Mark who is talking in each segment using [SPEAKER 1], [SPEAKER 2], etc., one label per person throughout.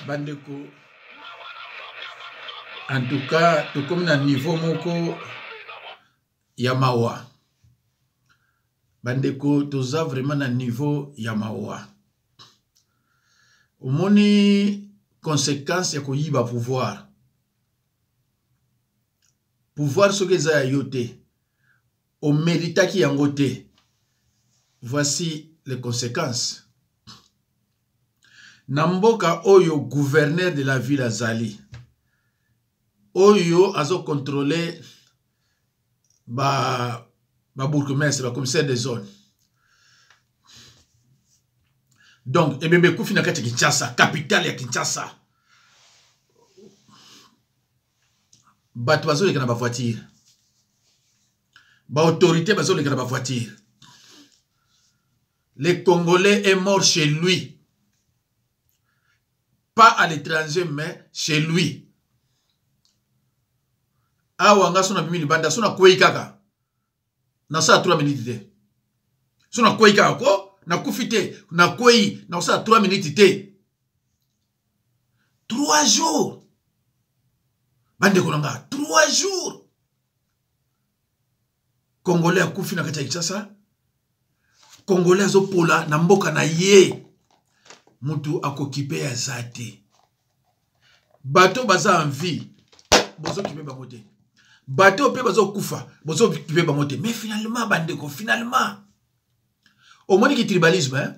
[SPEAKER 1] Bandeko, en tout cas, tout comme dans le niveau moko Yamawa. Bandeko, tout ça vraiment dans le niveau Yamawa. Au moni conséquence ya koyiba pouvoir. Pouvoir ce que ça yote. Au mérita qui yangote. Voici les conséquences. Namboka Oyo, gouverneur de la ville Azali. Oyo azo contrôler ba bourgmestre, ba commissaire des zones. Donc, Ebebe Koufi na kati Kinshasa, capitale ya Kinshasa. Bato bazo leka na ba voiture. Ba autorité bazo leka na ba voiture. Le Congolais est mort chez lui. Pas à l'étranger, mais chez lui. Awanga sona bimini banda sona kwei kaka. Na sa 3 minutes te. Sona kwei kaka ko na kufite na kwei na sa 3 minutes te. 3 jours. Bande kolanga 3 jours. Congolais a kufi na kati ya Kinshasa. Congolais azo pola na mboka na ye. Mutu akokipe ya zate. Bato baza en vie. Bozo kipe bangote. Bato pe bazo kufa. Bozo kipe bangote. Mais finalement, bandeko, finalement. Au moins qui tribalisme, hein.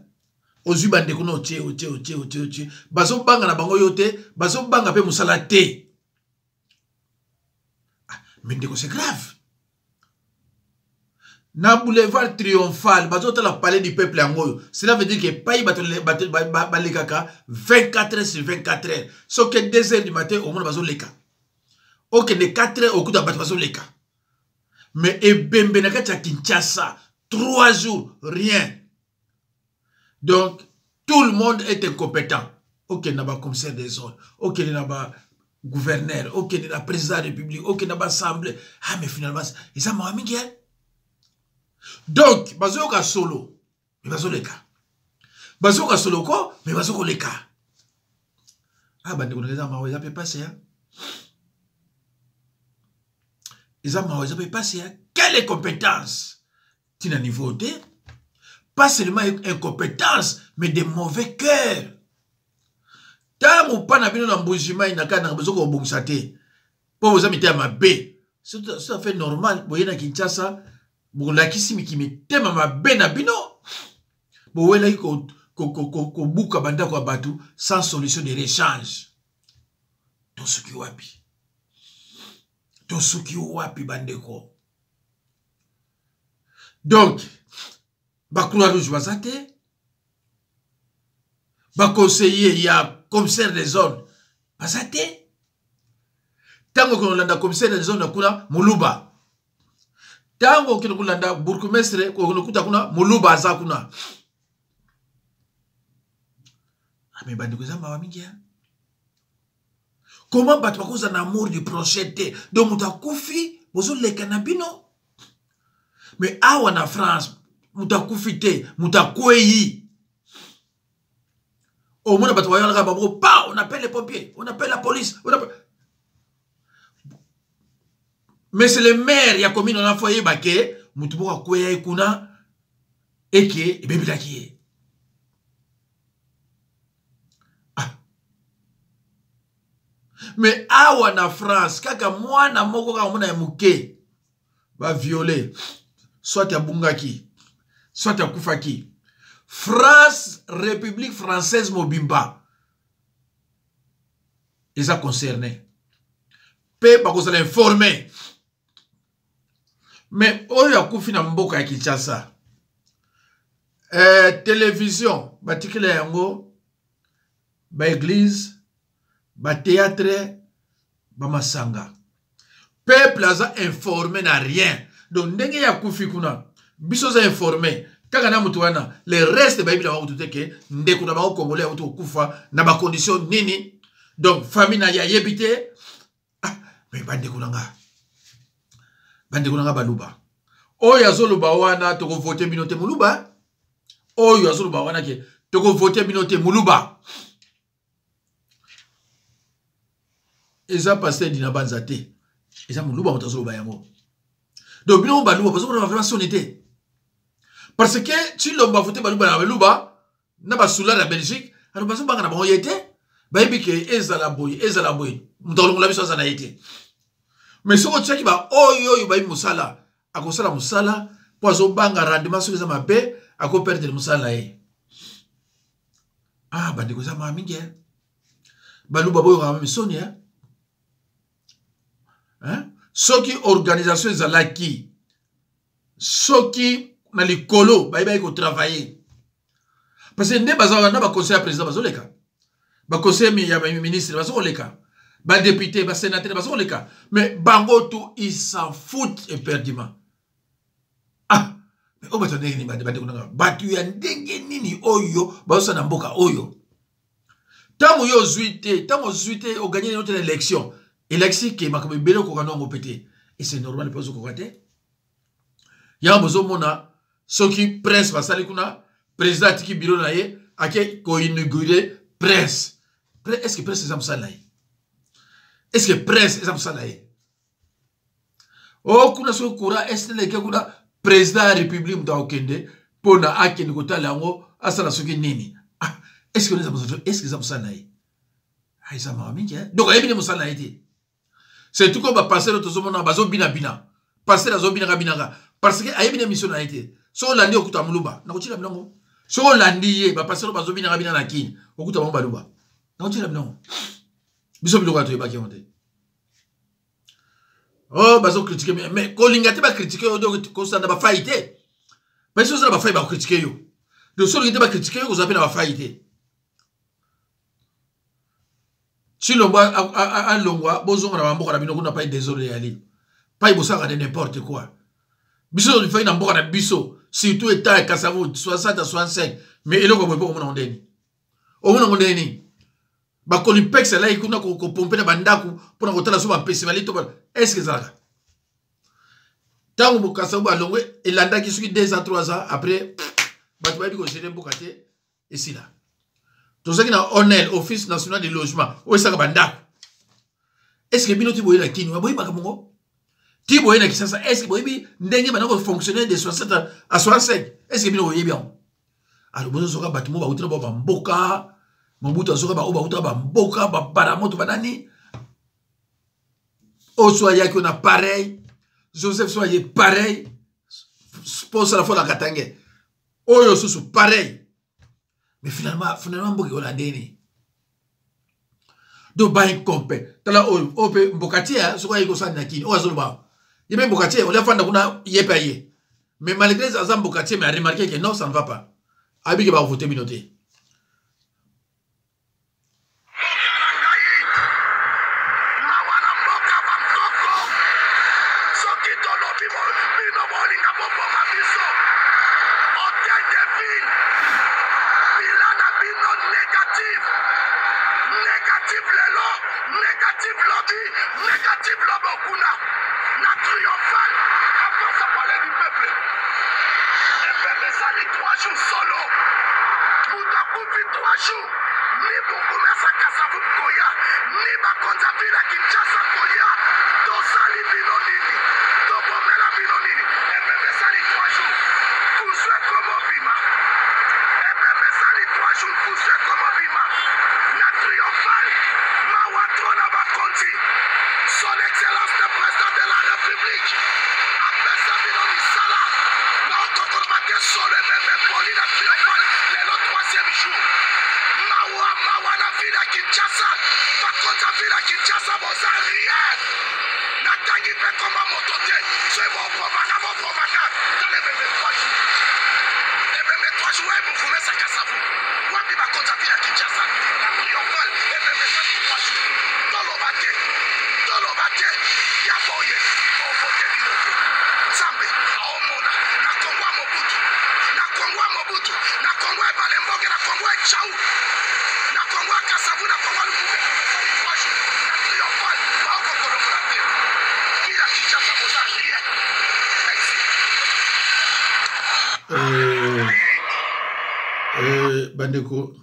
[SPEAKER 1] Ozu bandeko no tie. Bazo banga na bango yote. Bazo banga pe musala te. Mais ndeko c'est grave. Na boulevard triomphal, bazo la palais du peuple angoyo. Cela veut dire que pays balekaka 24 heures sur 24 heures. Sauf que 2 heures du matin, au moins bazo leka. Ok, les 4 heures au coup d'abord bazo leka. Mais ebembe na kati ya Kinshasa, 3 jours, rien. Donc, tout le monde est incompétent. Ok, n'a pas commissaire des zones. Ok, n'a pas gouverneur. Ok, n'a pas président de la République. Ok, n'a pas assemblée. Ah, mais finalement, ils ont mis Miguel. Donc, bazoka solo, mais bazoleka. Bazoka solo ko, mais bazoko leka. Ah, bande ko ngeza mawe za pe passer hein. Ils mawe za pe passer hein. Quelle compétence? Tina niveau de pas seulement incompétence, mais de mauvais cœur. Tamu pana bino na mbujima inaka na bazoko bongusate. Po vous amite ma B. Ça fait normal, boye na Kinshasa. Bon, la kisimi qui me tema ma bena bino. Bon, ouais, là, ko bouka banda kwa batu sans solution de réchange. Tosuki wapi. Tosuki wapi bandeko. Donc, ba Croix-Rouge bazate. Ba conseiller, il y a commissaire des zones. Bazate. Tango qu'on landa commissaire des zones, kuna Muluba. Tango kino kulanda burgomestre ko kuta kuna muluba za kuna. Mais bandi ko zamba wa mingi. Comment battre cause un amour du prochain te donc mutakufi bozo le kanabino. Mais awa na France mutakufi te mutakweyi. Au moins battre wa yala babo pa on appelle les pompiers, on appelle la police, on appelle... Mais c'est le maire ya commune on a foyer baké mutuboka kweya ikuna eke bebila kiye. Mais awa na France kaka mwana moko ka mona muke ba violer soit ya bungaki soit ya kufaki. France, République française mobimba. Ils sont concernés. Peu parce que informé. Mais oyo ya kufi na mboka ya Kinshasa. Télévision, batikile yango, ba église, ba théâtre, ba masanga. Peuple aza informé na rien. Donc ndenge ya kufi kuna, biso za informé. Kaka na mutu wana, le reste ba ibila wakutute ke ndeko na bako congolais auto kufa na ba condition nini. Donc famille na ya yebite. Ah, mais bande kunanga. Bande kunanga baluba. Oyo azoluba wana toko voter binote muluba. Oyo azoluba wana ke toko voter binote muluba. Eza pasteur dina banzate. Eza muluba mutazoluba yango. Donc bino baluba parce que on va sonner. Parce que tu l'as voté baluba na baluba na basula la Belgique, alors baso banga na bango yete, ba yebike ezala boy, mutolongola biso za na yete. Mais ce que tu sais ba oyo ba musala, akosala musala, pozo banga rendement sur za mabe, ako perdre musala e. Ah bande ko za ma mingi. Baluba boyo ka misoni hein? Soki organisation za laki. Soki na likolo ba ko travailler parce que ndé baza na ba conseiller président bazoleka ba conseiller ya ministre bazoleka ba député ba sénateur bazoleka mais bango tout ils s'en foutent éperdument. Ah mais o batone ni bande kunanga batu ya ndenge nini oyo bazo na mboka oyo tango yo zuité o gagner notre élection que makambe belo ko kanongo pété et c'est normal parce ko kate ya bozo mona soki presse basali kuna président tiki bureau na ye ake ko inaugurer presse. Est-ce que presse est ça là? Est-ce que presse est ça là? Oh kuna so kura est le ke kuna président de la république mta okende pona akende ko talango asala soki nini. Ah, est-ce que ça là? Ah ça m'a mingi. Donc ayebine musala été. C'est tout comme ba passer to zo mona bazo bina passer azo bina bina parce que ayebine mission na été. So landi okuta muluba na kuchila mlango so landi ye ba passer bazo bina bina na kini okuta mamba luba na kuchila mlango biso biloko to yebaki honte. Oh bazo critiquer mais ko lingate ba critiquer yo donc ko sanda ba faillite ba so sanda ba faillite ba critiquer yo de so lingate ba critiquer yo ko zapena ba faillite si longwa a longwa bozo na bamboka na bino kuna pa désolé ali pa ibosaka de n'importe quoi biso du fait na mboka na biso surtout état et Kassavo 60 à 65 mais eloko boye ko mona ndeni o mona ndeni ba Colipex là ikuna ko pomper na bandaku pona ko tala so ba festival to est-ce que ça tango bo Kassavo alongwe elanda ki suki 2 à 3 ans après ba to ba bi ko gérer mboka te et si là to ça qui na ONEL office national de logement o ça ka bandaku est-ce que bino ti boye la kini boye ba kamongo Tibo ena kisasa est-ce que boyebi ndenge banako fonctionner de 60 à 65 est-ce que bino boyebi bien alors bozo soka batimo ba utira ba mboka mabuta soka ba utira ba mboka ba baramoto banani Oso ya qu'on a pareil Joseph soyez pareil pose la fois la katange oyo susu pareil mais finalement mboka on a deni do ba incompé tala oyo ope mbokatia soka yiko sana kini o azoluba Yebe Mbokatier, on l'a fait dans yé. Mais malgré ça, Mbokatier m'a remarqué que non, ça ne va pas. Abi qui va voter minoté. Bandeko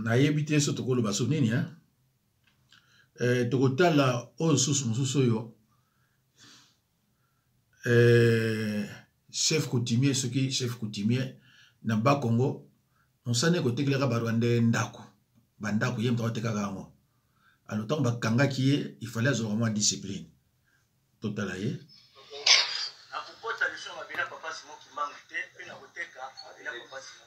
[SPEAKER 1] na yebite so tokolo baso nini tokotala oyo mosusu oyo chef coutumier soki chef coutumier na ba Congo onsane kotekelaka barwande ndako bandako ye mtaka tekaka yango alors tant bakangaki ye il fallait azwa vraiment discipline totala ye
[SPEAKER 2] akupota lisho mabina papa simo kimangu te pe na koteka abina papa simo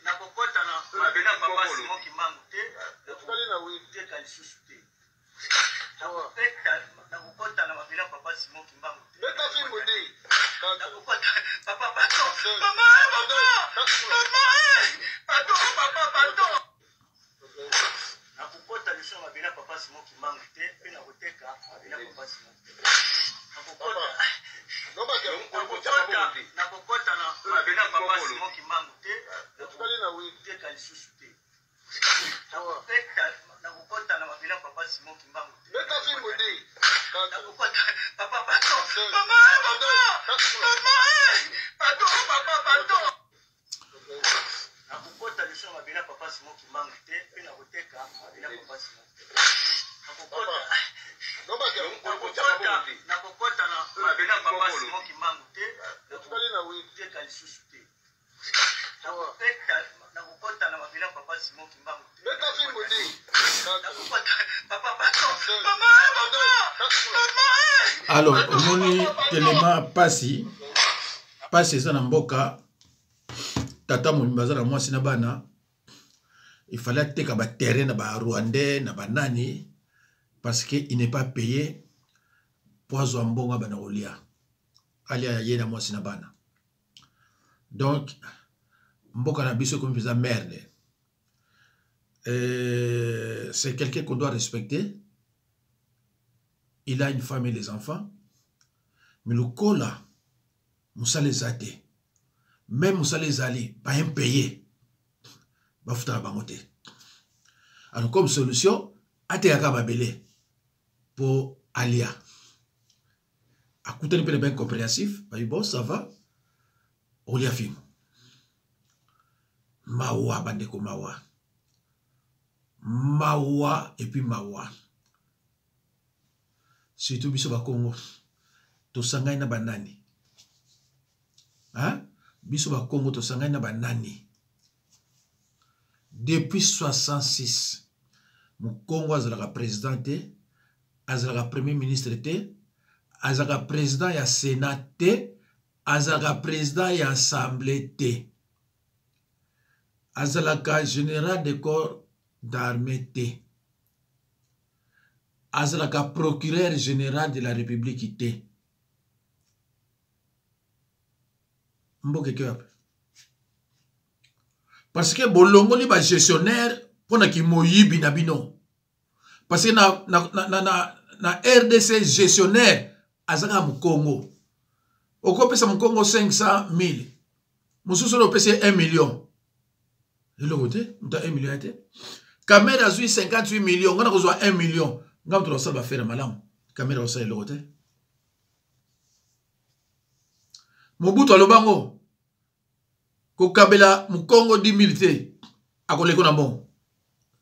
[SPEAKER 2] nakokota na mabina papa simo kimangu te nakoteka lisusu te nakokota na mabina papa simo kimangu te nakokota papa bato mama bato nakokota lisho mabina papa simo kimangu te pe na koteka abina papa simo nakokota na mabina papa simo kimangu te nakoteka lisusu te nakokota na mabina papa simo kimangu te nakokota papa bato mama bato nakokota lisho mabina papa simo kimangu te pe na koteka abina papa simo nakokota na mabina papa simo kimangu te nakoteka lisusu te nakokota na mabina papa simo kimangu te nakokota papa bato mama
[SPEAKER 1] alors omoni telema pasi eza na mboka tata mobimba aza na mwasi na bana il fallait ateka baterrain na barwandais na banani parce que il n'est pas payé po azwa mbongo bana kolia alia ye na mwasi na bana donc mboka na biso comme mpenza merde c'est quelqu'un qu'on doit respecter. Il a une femme et des enfants mais le cola Moussa les a été même Moussa les allait pas impayé bafuta bangote. Alors comme solution ateyaka babele pour alia akutani pe bien compréhensif bon ça va olia film mawa bandeko mawa et puis mawa surtout biso ba Congo to sangai na banani biso ba Congo to sangai na banani depuis 66 mon Congo azalaka président te azalaka premier ministre te azalaka président ya sénat te azalaka président ya assemblée te azalaka général de corps d'armée te azalaka procureur général de la république te mboke ke ape parce que bolongoli ba gestionnaire pona ki moyibi na bino parce que na RDC gestionnaire azaka mu Congo okopesa mu Congo 500,000 mususu opesa 1 million le côté muta 1 million ate caméra zui 58 millions ngana kozwa 1 million ngam to sala faire malamu caméra osala le côté Mobutu alobango Kokabela Mukongo 10 militaires. A koleko na bon.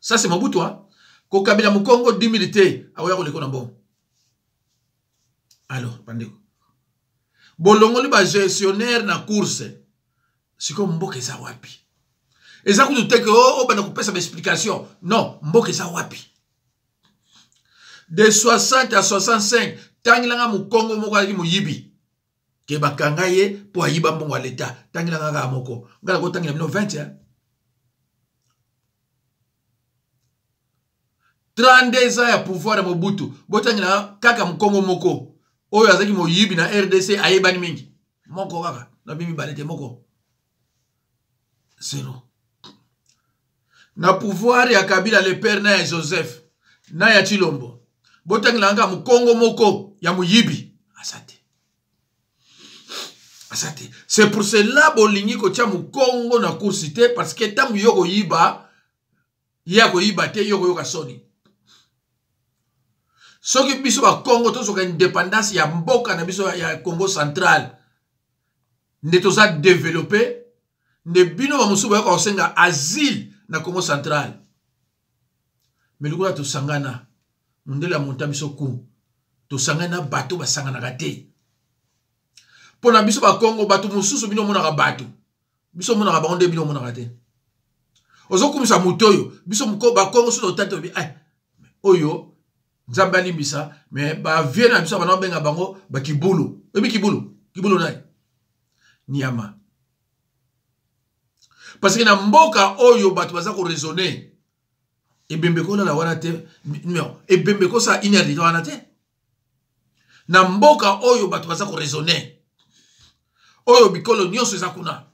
[SPEAKER 1] Ça c'est Mobutu, hein. Kokabela Mukongo 10 militaires. A koleko na bon. Alors, pandeko. Bolongoli ba gestionnaire na course. Siko mboka eza wapi. Eza kututeke o bana kupesa explication. Non, mboka eza wapi. De 60 à 65, tangilanga Mukongo moko ali muyibi. Ke bakanga ye po ayiba mbongo l'État. Tangilanga ga moko. Ngala ko tangila 20 hein. 32 ans ya pouvoir ya Mobutu. Botangila kaka Mukongo moko. Oyo azaki moyibi na RDC ayebani mingi. Moko kaka. Na bimi balete moko. Zéro. Na pouvoir ya Kabila le père na ya Joseph. Na ya Chilombo. Botangila nga Mukongo moko ya moyibi. Asate. Asate. C'est pour cela bolingi ko tia Mukongo na kursité parce que tamu yoko yiba yako yiba te yoko yoka soni. Soki biso ba Congo to soka indépendance ya mboka na biso ya Congo central. Ne toza développer ne bino ba musuba yoko osenga asile na Congo central. Mais likola to sangana mundela monta biso ku to sangana bato ba sangana kate. Pona biso ba Congo bato mususu bino mona ka bato. Biso mona ka ba onde bino mona kate. Ozo kumisa mutoyo biso mko ba Congo so tato bi ay oyo Zambali bisa mais ba viena biso bana benga bango ba kibulu. Ebi kibulu. Kibulu nai. Niama. Parce que na mboka oyo bato baza ko raisonner. Ebembe ko la wana te. Non, ebembe ko sa inerdi wana te. Na mboka oyo bato baza ko raisonner. Oyo bikolo nyonso eza kuna.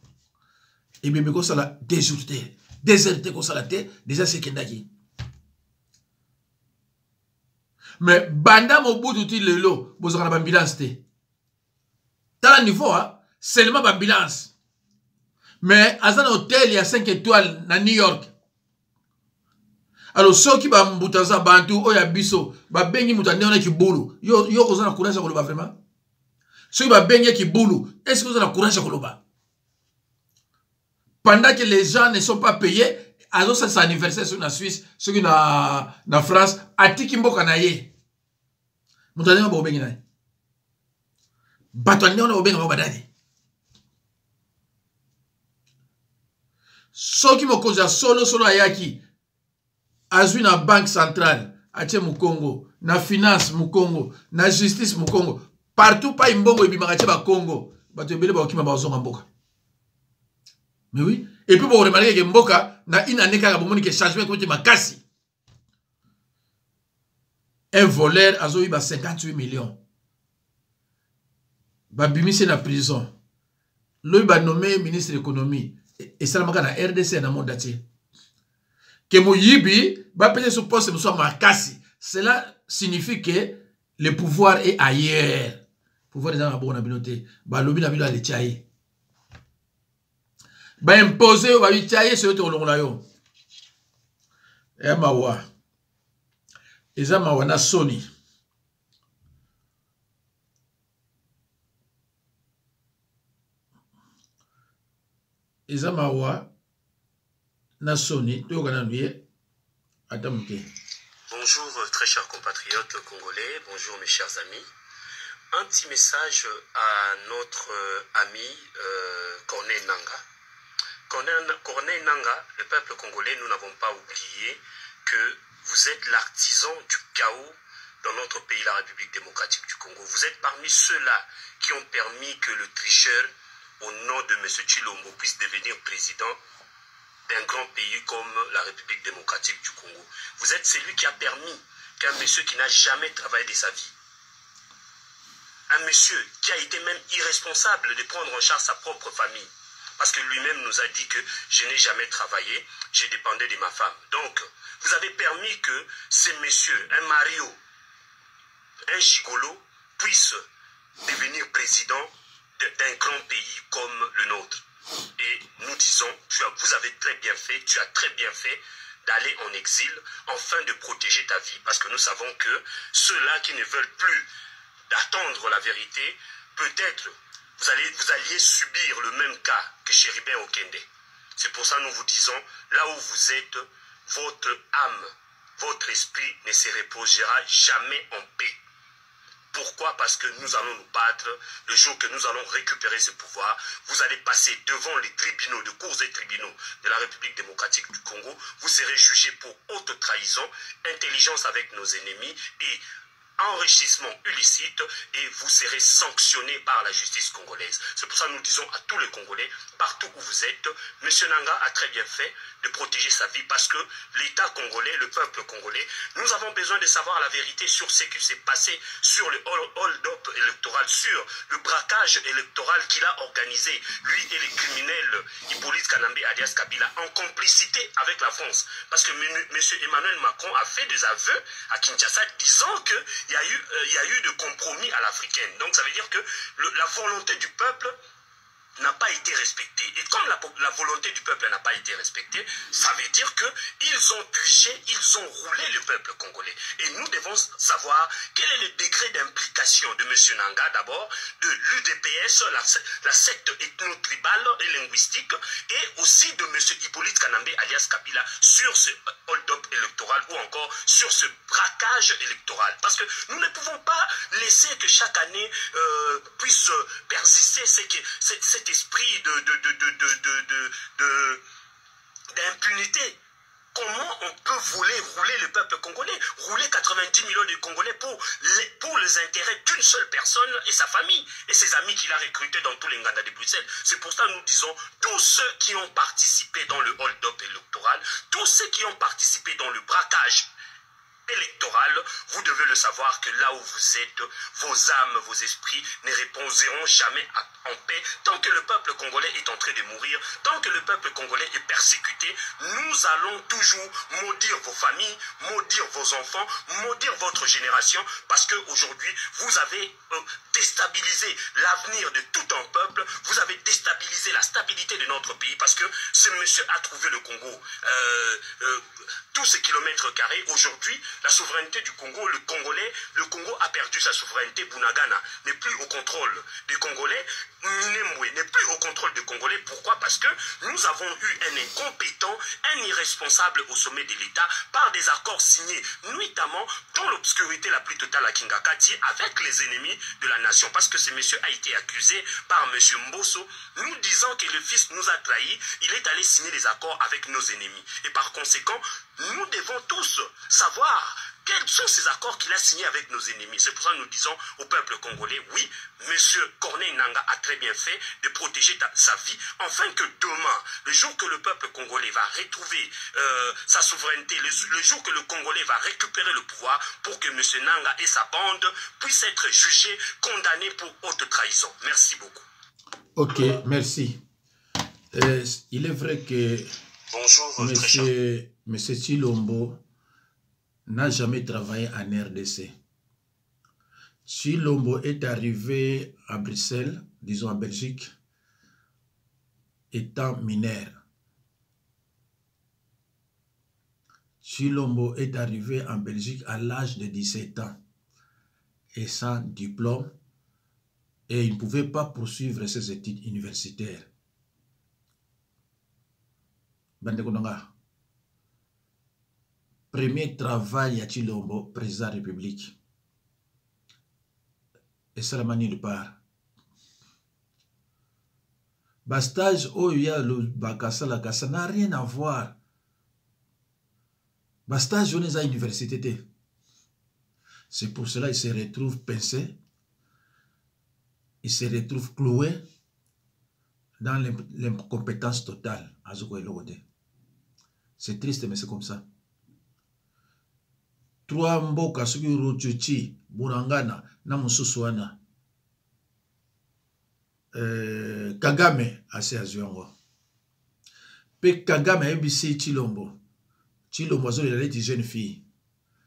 [SPEAKER 1] Ebembe ko sala déserté. Déserté ko sala te déjà c'est kendaki. Mais banda Mobutu ti lelo bozaka na ambulance te. Tala niveau hein, seulement ambulance. Mais azan hôtel ya 5 étoiles na New York. Alors soki ba mbutaza bantu oya biso ba bengi mutande ona kibulu. Yo kozana courage koloba vraiment. Soki ba bengi kibulu, est-ce que vous avez courage koloba? Pendant que les gens ne sont pas payés, azo sa anniversaire sur la Suisse, ceux qui na France, atiki mboka na ye. Mutane ba obengi na. Batwane ona obenga ba badani. Soki mokonza solo ayaki azwi na banque centrale, atie Mukongo, na finance Mukongo, na justice Mukongo, partout pa imbongo ebimaka tie ba Congo, bato ebele ba okima ba ozonga mboka. Mais oui, et puis vous remarquez que mboka na une année kaka bomoni ke changement ko makasi. Un voleur a eu 58 millions. Babimise na prison. Lui ba nommé ministre de l'économie et ça maka na RDC na monde entier. Que moyibi ba payer ce poste soit makasi. Cela signifie que le pouvoir est ailleurs. Le pouvoir est dans la bonne habilité. Ba lobi na bilo ale tiaye. Ba imposer ba tiaye ce to longola yo. E mawa. Eza mawa na soni. Eza mawa na soni to kana nuye atamuke.
[SPEAKER 3] Bonjour très chers compatriotes congolais, bonjour mes chers amis. Un petit message à notre ami Corneille Nangaa. Corneille Nangaa, le peuple congolais, nous n'avons pas oublié que vous êtes l'artisan du chaos dans notre pays, la République démocratique du Congo. Vous êtes parmi ceux-là qui ont permis que le tricheur, au nom de M. Chilombo, puisse devenir président d'un grand pays comme la République démocratique du Congo. Vous êtes celui qui a permis qu'un monsieur qui n'a jamais travaillé de sa vie, un monsieur qui a été même irresponsable de prendre en charge sa propre famille, parce que lui-même nous a dit que je n'ai jamais travaillé, je dépendais de ma femme. Donc, vous avez permis que ces messieurs, un Mario, un gigolo, puissent devenir président d'un grand pays comme le nôtre. Et nous disons, vous avez très bien fait, tu as très bien fait d'aller en exil, afin de protéger ta vie, parce que nous savons que ceux-là qui ne veulent plus d'attendre la vérité, peut-être vous alliez subir le même cas que Chéribin Okende. C'est pour ça que nous vous disons, là où vous êtes, votre âme, votre esprit ne se reposera jamais en paix. Pourquoi? Parce que nous allons nous battre. Le jour que nous allons récupérer ce pouvoir, vous allez passer devant les tribunaux, de cours et tribunaux de la République démocratique du Congo. Vous serez jugé pour haute trahison, intelligence avec nos ennemis et enrichissement illicite, et vous serez sanctionné par la justice congolaise. C'est pour ça que nous disons à tous les Congolais, partout où vous êtes, M. Nanga a très bien fait de protéger sa vie, parce que l'État congolais, le peuple congolais, nous avons besoin de savoir la vérité sur ce qui s'est passé, sur le hold-up électoral, sur le braquage électoral qu'il a organisé, lui et les criminels Hippolyte Kanambe alias Kabila, en complicité avec la France. Parce que M. Emmanuel Macron a fait des aveux à Kinshasa disant que il y a eu de compromis à l'africaine. Donc ça veut dire que la volonté du peuple n'a pas été respectée. Et comme la volonté du peuple n'a pas été respectée, ça veut dire qu'ils ont triché, ils ont roulé le peuple congolais. Et nous devons savoir quel est le degré d'implication de M. Nanga, d'abord, de l'UDPS, la secte ethno-tribale et linguistique, et aussi de M. Hippolyte Kanambe alias Kabila sur ce hold-up électoral ou encore sur ce braquage électoral. Parce que nous ne pouvons pas laisser que chaque année puisse persister cet esprit d'impunité. Comment on peut rouler le peuple congolais, rouler 90 millions de Congolais pour les intérêts d'une seule personne et sa famille et ses amis qu'il a recrutés dans tous les Nganda de Bruxelles. C'est pour ça que nous disons, tous ceux qui ont participé dans le hold-up électoral, tous ceux qui ont participé dans le braquage électoral, vous devez le savoir que là où vous êtes, vos âmes, vos esprits ne reposeront jamais en paix tant que le peuple congolais est en train de mourir, tant que le peuple congolais est persécuté. Nous allons toujours maudire vos familles, maudire vos enfants, maudire votre génération, parce qu'aujourd'hui, vous avez déstabilisé l'avenir de tout un peuple, vous avez déstabilisé la stabilité de notre pays, parce que ce monsieur a trouvé le Congo, tous ces kilomètres carrés. Aujourd'hui, la souveraineté du Congo, le Congo a perdu sa souveraineté. Bunagana n'est plus au contrôle des Congolais. Minembwe n'est plus au contrôle des Congolais. Pourquoi? Parce que nous avons eu un incompétent, un irresponsable au sommet de l'État par des accords signés nuitamment dans l'obscurité la plus totale à Kingakati avec les ennemis de la nation. Parce que ce monsieur a été accusé par M. Mbosso, nous disant que le fils nous a trahis. Il est allé signer des accords avec nos ennemis. Et par conséquent, nous devons tous savoir quels sont ces accords qu'il a signés avec nos ennemis. C'est pour ça que nous disons au peuple congolais, oui, M. Corneille Nanga a très bien fait de protéger sa vie, afin que demain, le jour que le peuple congolais va retrouver sa souveraineté, le jour que le Congolais va récupérer le pouvoir, pour que M. Nanga et sa bande puissent être jugés, condamnés pour haute trahison. Merci beaucoup.
[SPEAKER 1] Ok, merci. Il est vrai que
[SPEAKER 3] bonjour,
[SPEAKER 1] M. Tshilombo n'a jamais travaillé en RDC. Tshilombo est arrivé à Bruxelles, disons en Belgique, étant mineur. Tshilombo est arrivé en Belgique à l'âge de 17 ans et sans diplôme, et il ne pouvait pas poursuivre ses études universitaires. Bandekonanga. Premier travail à Tshilombo, président de la République. Et ça la manière de part. Bastage, oh, il y a le Bakassa, ça n'a rien à voir. Bastage, on est à l'université. C'est pour cela qu'il se retrouve pincé. Il se retrouve cloué dans l'incompétence totale. C'est triste, mais c'est comme ça. Trois mboka suki Ruchuchi, Burangana, Namususwana, Kagame, assez azuango. Pe Kagame a ébissé Tshilombo. Tshilombo, il a été jeune fille.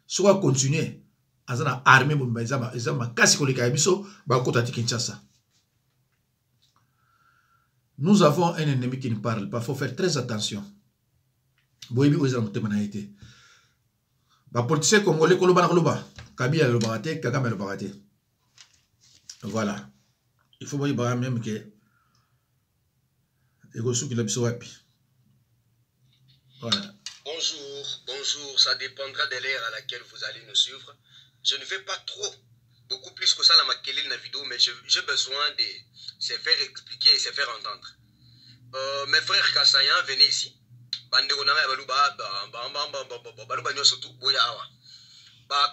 [SPEAKER 1] Soit continuer, azana armée, ma kasi kolika ebiso, ba kotati Kinshasa. Nous avons un ennemi qui ne parle pas. Il faut faire très attention. Boyebi Ouezan Moutemanaïté. Les politiciens congolais, Kabila le baraté, Kagame le baraté. Voilà. il faut voir même que voilà.
[SPEAKER 4] Bonjour, ça dépendra de l'ère à laquelle vous allez nous suivre. Je ne vais pas trop, beaucoup plus que ça la maquiller la vidéo, mais j'ai besoin de se faire expliquer et se faire entendre. Mes frères Kassayan, venez ici.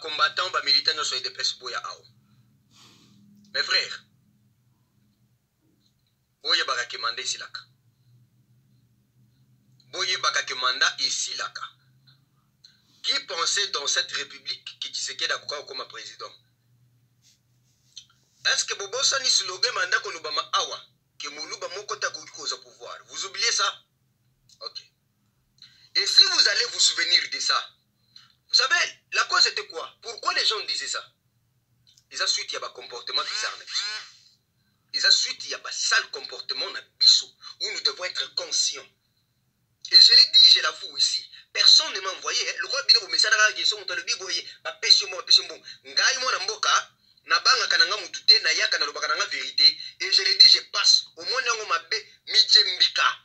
[SPEAKER 4] Combattants, militants, sont des presse boya ao. Mes frères, boya baka mandé ici là. Boya baka manda ici là. Qui pensait dans cette république qui Tshisekedi a comme président? Est-ce que Bobosa ni slogan mandat qu'on obama awa que Moulouba Mokota Koukikoza pouvoir? Vous oubliez ça? Ok. Et si vous allez vous souvenir de ça, vous savez, la cause était quoi? Pourquoi les gens disaient ça? Ils ont suite, il y a un comportement bizarre. Ils ont suite, il y a un sale comportement où nous devons être conscients. Et je l'ai dit, je l'avoue ici. Personne ne m'a envoyé. Le roi Bino, mais ça n'a pas été le biboye. Ma pêche-moi, pêche-moi. Ngaï, moi, Namboka. Nabanga kananga mutute na yaka na lobaka nanga vérité. Et je l'ai dit, je passe. Au moins, on m'a bé midjembika.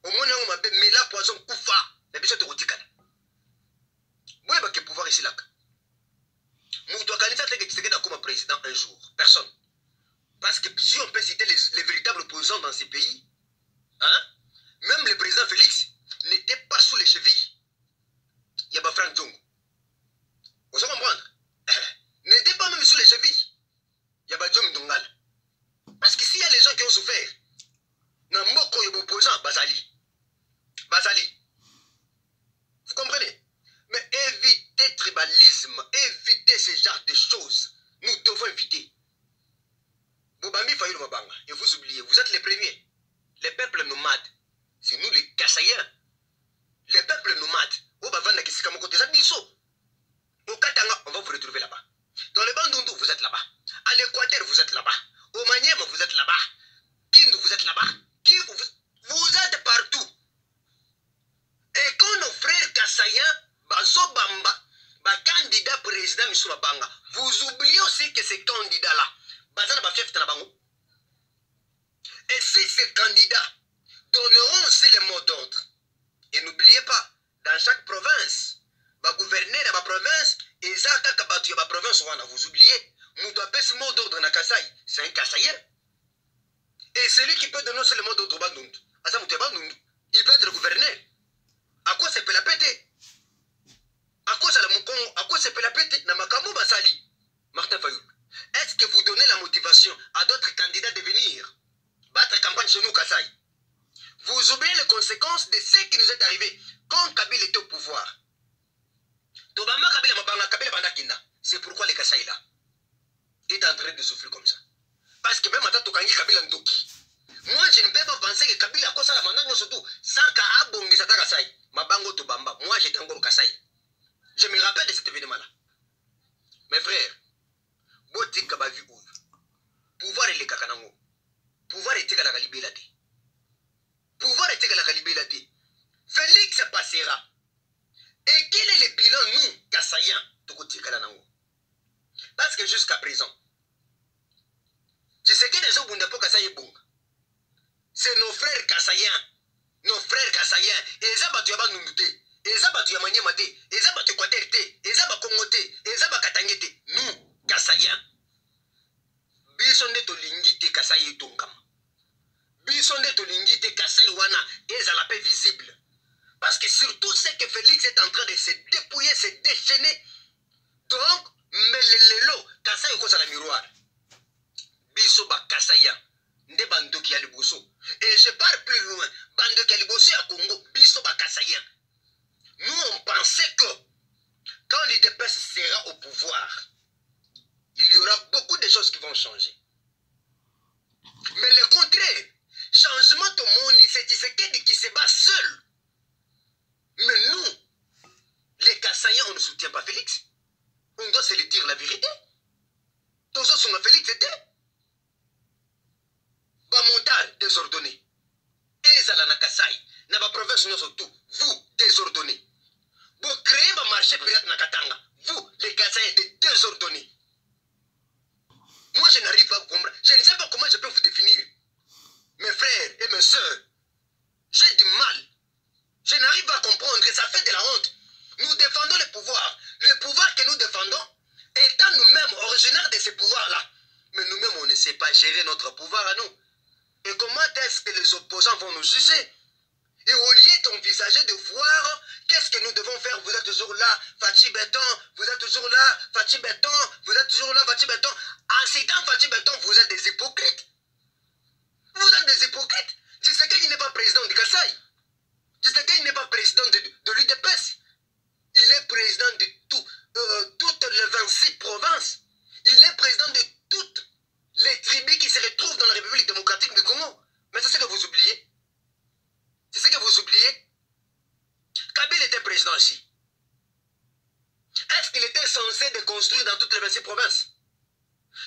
[SPEAKER 4] Au moins, on m'a bé mela poison koufa. La biso te rotikana. Moi, il va que pouvoir ici là. Moutou Akanisa te Tshisekedi comme président un jour. Personne. Parce que si on peut citer les véritables opposants dans ces pays, hein, même le président Félix n'était pas sous les chevilles. Il y a Franck Djongo. Vous allez comprendre? N'était pas même sous les chevilles. Il y a Djom Ndongal. Parce que s'il y a les gens qui ont souffert, Namoko est opposant, Bazali. Vous comprenez? Mais évitez tribalisme, évitez ce genre de choses. Nous devons éviter. Boubambi Fayou Mabanga, et vous oubliez, vous êtes les premiers. Les peuples nomades, c'est nous les Kassaïens. Les peuples nomades, au Bavanda qui s'est comme côté Zabiso. Au Katanga, on va vous retrouver là-bas. Dans le Bandundu, vous êtes là-bas. À l'Équateur, vous êtes là-bas. Au Maniema, vous êtes là-bas. Kindu, vous êtes là-bas. Vous êtes partout. Et quand nos frères Kassaïens, Bazobamba, candidat président Missoula Banga, vous oubliez aussi que ces candidats-là, et si ces candidats donneront aussi les mots d'ordre, et n'oubliez pas, dans chaque province, le gouverneur de la province, et ça, la province, vous oubliez, ce mot d'ordre dans Kassai, c'est un Kassaïen. Et celui qui peut donner aussi le mot d'ordre, il peut être le gouverneur. À quoi ça peut la péter? À quoi ça peut la péter? Martin Fayoul. Est-ce que vous donnez la motivation à d'autres candidats de venir battre campagne chez nous, Kassai? Vous oubliez les conséquences de ce qui nous est arrivé quand Kabila était au pouvoir. C'est pourquoi les Kassai là est en train de souffrir comme ça. Parce que même à Tokangi Kabila Ndoki, moi je ne peux pas penser que Kabila a ça la mandang surtout sans qu'Abongi Sata Kassai, Mabango Tobamba, moi j'étais encore au Kassai. Je me rappelle de cet événement-là. Mes frères, Botik Kabavi Ou, pouvoir et les Kakanango, pouvoir et la Galibelate. Pouvoir et la Galibelate. Félix passera. Et quel est le bilan, nous, Kassaïens, de Kotikanango? Parce que jusqu'à présent, tu sais que les gens ne pas c'est nos frères Kassaïens, et ils ont battu Abanunduté, et ils ont battu Amanyemate, et ils ont battu Kwaterite, et ils ont battu Kongote, et ils ont battu Katangete. Nous, Kassaïens, Bisonde Tolingite Kassaï Tongam. Bisonde Tolingite Kassaï Wana, et ils ont la paix visible. Parce que surtout, c'est que Félix est en train de se dépouiller, se déchaîner. Donc, mais le lot, Kassaï cause à la miroir. Bisoba Kassaïen. Nde Bandoki Aliboso. Et je pars plus loin. Bandoki Aliboso à Congo, Bisoba Kassaïen. Nous, on pensait que quand l'IDPS sera au pouvoir, il y aura beaucoup de choses qui vont changer. Mais le contraire, changement de monde, c'est Tshisekedi qui se bat seul. Mais nous, les Kassaïens, on ne soutient pas Félix. On doit se le dire la vérité. Tous ceux qui sont Félix, c'était Bamontal désordonné. Et ça la Kassai. N'a pas province nous surtout. Vous désordonnés. Vous créez un marché pirate na Katanga. Vous les Kassai des désordonnés. Moi je n'arrive pas à comprendre. Je ne sais pas comment je peux vous définir. Mes frères et mes soeurs, j'ai du mal. Je n'arrive pas à comprendre et ça fait de la honte. Nous défendons le pouvoir. Le pouvoir que nous défendons, étant nous-mêmes originaires de ce pouvoir-là. Mais nous-mêmes, on ne sait pas gérer notre pouvoir à nous. Et comment est-ce que les opposants vont nous juger? Et au lieu d'envisager de voir qu'est-ce que nous devons faire, vous êtes toujours là, Fachi Béton, vous êtes toujours là, Fachi Béton, vous êtes toujours là, Fachi Béton. En citant Fachi Béton, vous êtes des hypocrites. Vous êtes des hypocrites. Tshisekedi n'est pas président de Kasaï. Tshisekedi n'est pas président de l'UDPS. Il est président de toutes les 26 provinces. Il est président de toutes les tribus qui se retrouvent dans la République démocratique du Congo. Mais c'est ce que vous oubliez. C'est ce que vous oubliez. Kabila était président ici. Est-ce qu'il était censé de construire dans toutes les 26 provinces?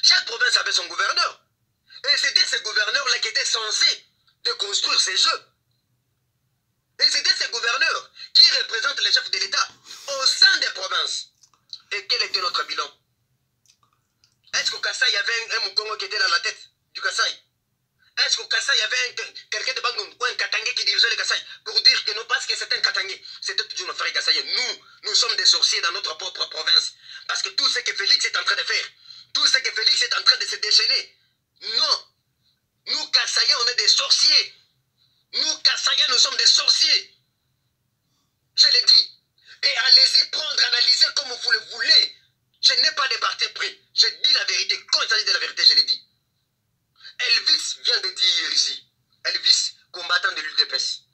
[SPEAKER 4] Chaque province avait son gouverneur. Et c'était ce gouverneur-là qui était censé de construire ces jeux. Et c'était ce gouverneur qui représente les chefs de l'État au sein des provinces. Et quel était notre bilan? Est-ce qu'au Kasaï, il y avait un Mukongo qui était dans la tête du Kasaï? Est-ce qu'au Kasaï, il y avait quelqu'un de Bangoum ou un Katangé qui dirigeait le Kasaï pour dire que non, parce que c'est un Katangé, c'était toujours notre frère Kasaï. Nous sommes des sorciers dans notre propre province. Parce que tout ce que Félix est en train de faire, tout ce que Félix est en train de se déchaîner, non. Nous, Kasaïens, on est des sorciers. Nous, Kasaïens, nous sommes des sorciers. Je l'ai dit. Et allez-y prendre, analyser comme vous le voulez. Je n'ai pas de parti pris. Je dis la vérité. Quand il s'agit de la vérité, je l'ai dit. Elvis vient de dire ici. Elvis, combattant de l'UDPS.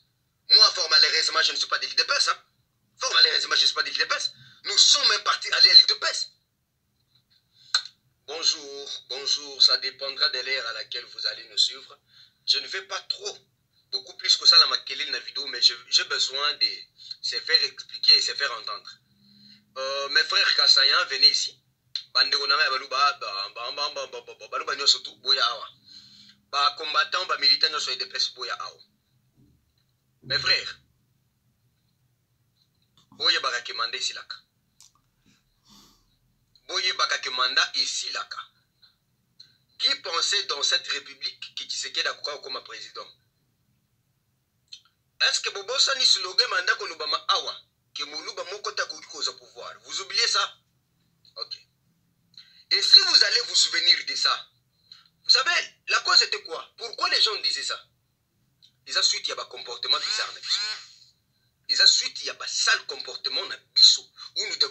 [SPEAKER 4] Moi, fort malheureusement, je ne suis pas de l'UDPS. Hein. Fort malheureusement, je ne suis pas de l'UDPS. Nous sommes un parti allié à l'UDPS. Bonjour, bonjour. Ça dépendra de l'ère à laquelle vous allez nous suivre. Je ne vais pas trop, beaucoup plus que ça dans ma vidéo, mais j'ai besoin de se faire expliquer et se faire entendre. Mes frères Kassaïens, venez ici. Combattants, militants, mes frères, boye bakakemanda ici laka. Boye bakakemanda ici laka. Qui pensait dans cette république qui Tshisekedi a comme président? Est-ce que Bobosa ni slogan manda konubama awa que Moulouba Mokota au pouvoir? Vous oubliez ça? Ok. Et si vous allez vous souvenir de ça, vous savez, la cause était quoi? Pourquoi les gens disaient ça? Ils ont suite, il y a un comportement bizarre. Ils ont suite, il y a un sale comportement où nous devons